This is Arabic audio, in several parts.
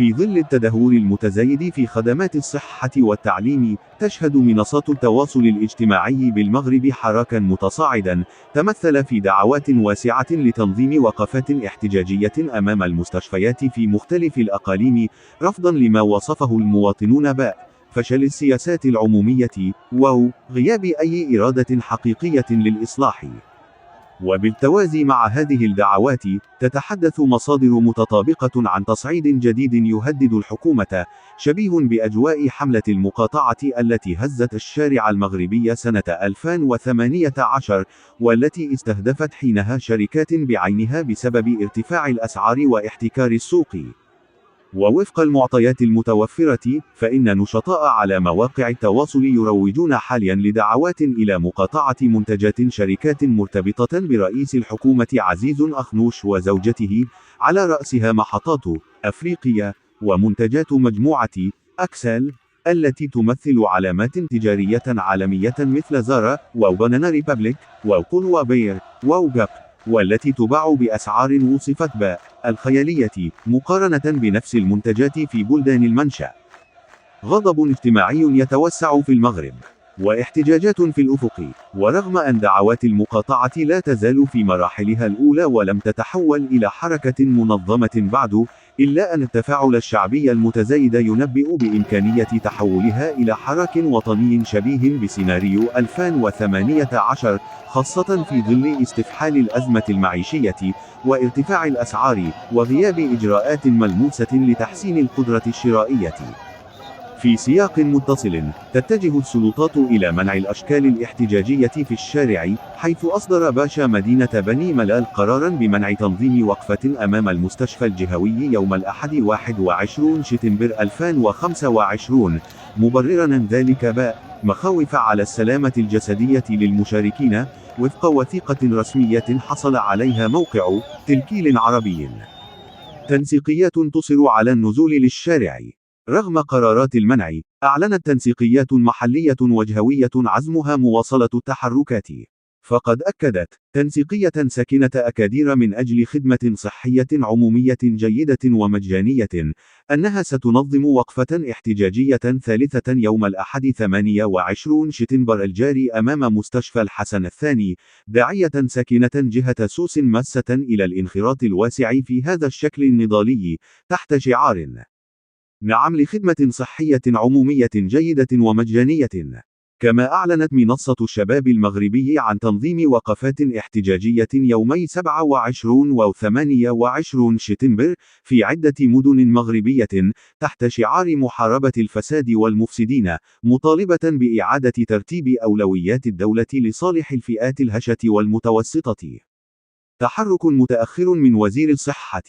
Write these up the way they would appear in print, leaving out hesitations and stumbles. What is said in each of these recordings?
في ظل التدهور المتزايد في خدمات الصحة والتعليم، تشهد منصات التواصل الاجتماعي بالمغرب حراكا متصاعدا، تمثل في دعوات واسعة لتنظيم وقفات احتجاجية أمام المستشفيات في مختلف الأقاليم، رفضا لما وصفه المواطنون فشل السياسات العمومية، غياب أي إرادة حقيقية للإصلاح. وبالتوازي مع هذه الدعوات، تتحدث مصادر متطابقة عن تصعيد جديد يهدد الحكومة، شبيه بأجواء حملة المقاطعة التي هزت الشارع المغربي سنة 2018، والتي استهدفت حينها شركات بعينها بسبب ارتفاع الأسعار واحتكار السوق. ووفق المعطيات المتوفرة، فإن نشطاء على مواقع التواصل يروجون حاليا لدعوات إلى مقاطعة منتجات شركات مرتبطة برئيس الحكومة عزيز أخنوش وزوجته، على رأسها محطات أفريقيا، ومنتجات مجموعة أكسل، التي تمثل علامات تجارية عالمية مثل زارا، وبنانا ريبابليك، وبول وبير، وجاب، والتي تباع بأسعار وصفت الخيالية مقارنة بنفس المنتجات في بلدان المنشأ. غضب اجتماعي يتوسع في المغرب، واحتجاجات في الأفق، ورغم أن دعوات المقاطعة لا تزال في مراحلها الأولى ولم تتحول إلى حركة منظمة بعد، إلا أن التفاعل الشعبي المتزايد ينبئ بإمكانية تحولها إلى حراك وطني شبيه بسيناريو 2018، خاصة في ظل استفحال الأزمة المعيشية، وارتفاع الأسعار، وغياب إجراءات ملموسة لتحسين القدرة الشرائية. في سياق متصل، تتجه السلطات إلى منع الأشكال الاحتجاجية في الشارع، حيث أصدر باشا مدينة بني ملال قراراً بمنع تنظيم وقفة أمام المستشفى الجهوي يوم الأحد 21 شتنبر 2025، مبرراً ذلك مخاوف على السلامة الجسدية للمشاركين، وفق وثيقة رسمية حصل عليها موقع تلكيل عربي. تنسيقيات تصر على النزول للشارع. رغم قرارات المنع، أعلنت تنسيقيات محلية وجهوية عزمها مواصلة التحركات. فقد أكدت تنسيقية ساكنة أكادير من أجل خدمة صحية عمومية جيدة ومجانية أنها ستنظم وقفة احتجاجية ثالثة يوم الأحد 28 شتنبر الجاري أمام مستشفى الحسن الثاني، داعية ساكنة جهة سوس ماسة إلى الانخراط الواسع في هذا الشكل النضالي، تحت شعار نعم لخدمة صحية عمومية جيدة ومجانية. كما أعلنت منصة الشباب المغربي عن تنظيم وقفات احتجاجية يومي 27 و 28 شتنبر في عدة مدن مغربية، تحت شعار محاربة الفساد والمفسدين، مطالبة بإعادة ترتيب أولويات الدولة لصالح الفئات الهشة والمتوسطة. تحرك متأخر من وزير الصحة.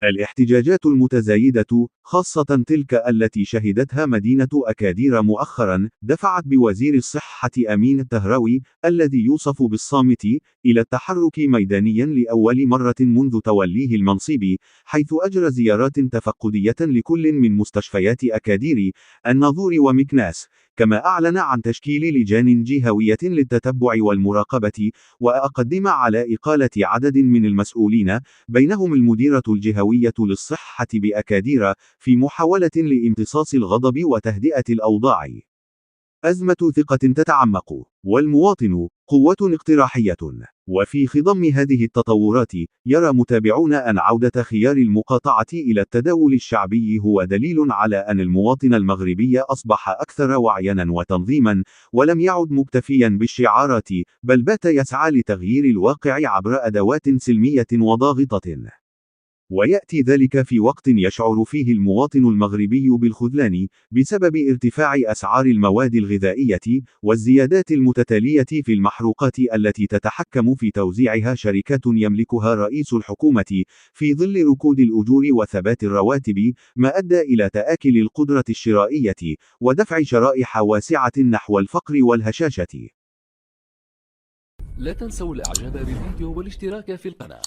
الاحتجاجات المتزايدة، خاصة تلك التي شهدتها مدينة أكادير مؤخرا، دفعت بوزير الصحة أمين التهراوي، الذي يوصف بالصامت، إلى التحرك ميدانيا لأول مرة منذ توليه المنصب، حيث أجرى زيارات تفقدية لكل من مستشفيات أكادير، الناظور ومكناس، كما أعلن عن تشكيل لجان جهوية للتتبع والمراقبة، وأقدم على إقالة عدد من المسؤولين، بينهم المديرة الجهوية للصحة بأكادير، في محاولة لامتصاص الغضب وتهدئة الأوضاع. أزمة ثقة تتعمق، والمواطن قوة اقتراحية. وفي خضم هذه التطورات، يرى متابعون أن عودة خيار المقاطعة إلى التداول الشعبي هو دليل على أن المواطن المغربي أصبح أكثر وعياً وتنظيماً، ولم يعد مكتفياً بالشعارات، بل بات يسعى لتغيير الواقع عبر أدوات سلمية وضاغطة. ويأتي ذلك في وقت يشعر فيه المواطن المغربي بالخذلان، بسبب ارتفاع أسعار المواد الغذائية، والزيادات المتتالية في المحروقات التي تتحكم في توزيعها شركات يملكها رئيس الحكومة، في ظل ركود الأجور وثبات الرواتب، ما أدى إلى تآكل القدرة الشرائية، ودفع شرائح واسعة نحو الفقر والهشاشة. لا تنسوا الإعجاب بالفيديو والاشتراك في القناة.